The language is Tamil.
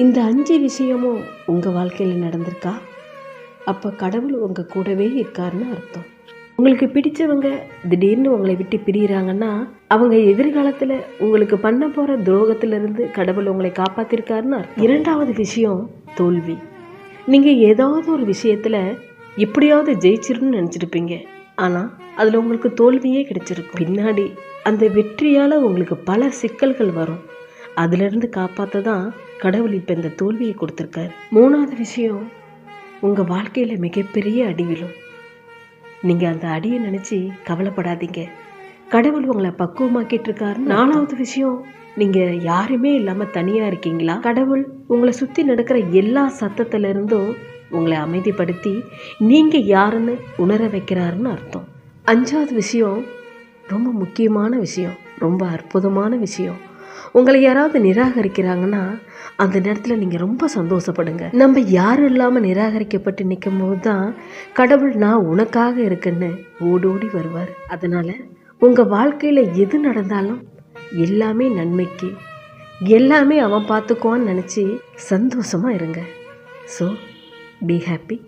இந்த 5 விஷயமும் உங்கள் வாழ்க்கையில் நடந்திருக்கா? அப்போ கடவுள் உங்கள் கூடவே இருக்காருன்னு அர்த்தம். உங்களுக்கு பிடிச்சவங்க திடீர்னு உங்களை விட்டு பிரிகிறாங்கன்னா, அவங்க எதிர்காலத்தில் உங்களுக்கு பண்ண போகிற துரோகத்திலிருந்து கடவுள் உங்களை காப்பாற்றிருக்காருன்னு அர்த்தம். 2வது விஷயம் தோல்வி. நீங்கள் ஏதாவது ஒரு விஷயத்தில் எப்படியாவது ஜெயிச்சிருன்னு நினச்சிருப்பீங்க. ஆனால் அதில் உங்களுக்கு தோல்வியே கிடைச்சிருக்கும். பின்னாடி அந்த வெற்றியால் உங்களுக்கு பல சிக்கல்கள் வரும். அதிலிருந்து காப்பாற்ற தான் கடவுள் இப்போ இந்த தோல்வியை கொடுத்துருக்காரு. 3வது விஷயம், உங்கள் வாழ்க்கையில் மிகப்பெரிய அடி விழும். நீங்கள் அந்த அடியை நினச்சி கவலைப்படாதீங்க. கடவுள் உங்களை பக்குவமாக்கிட்டு இருக்காரு. 4வது விஷயம், நீங்கள் யாருமே இல்லாமல் தனியாக இருக்கீங்களா? கடவுள் உங்களை சுற்றி நடக்கிற எல்லா சத்தத்திலிருந்தும் உங்களை அமைதிப்படுத்தி நீங்கள் யாருன்னு உணர வைக்கிறாருன்னு அர்த்தம். 5வது விஷயம் ரொம்ப முக்கியமான விஷயம், ரொம்ப அற்புதமான விஷயம். உங்களை யாராவது நிராகரிக்கிறாங்கன்னா அந்த நேரத்தில் நீங்கள் ரொம்ப சந்தோஷப்படுங்க. நம்ம யாரும் இல்லாமல் நிராகரிக்கப்பட்டு நிற்கும் போது தான் கடவுள் நான் உனக்காக இருக்குன்னு ஓடோடி வருவார். அதனால் உங்கள் வாழ்க்கையில் எது நடந்தாலும் எல்லாமே நன்மைக்கு, எல்லாமே அவன் பார்த்துக்குவான்னு நினச்சி சந்தோஷமாக இருங்க. So be happy.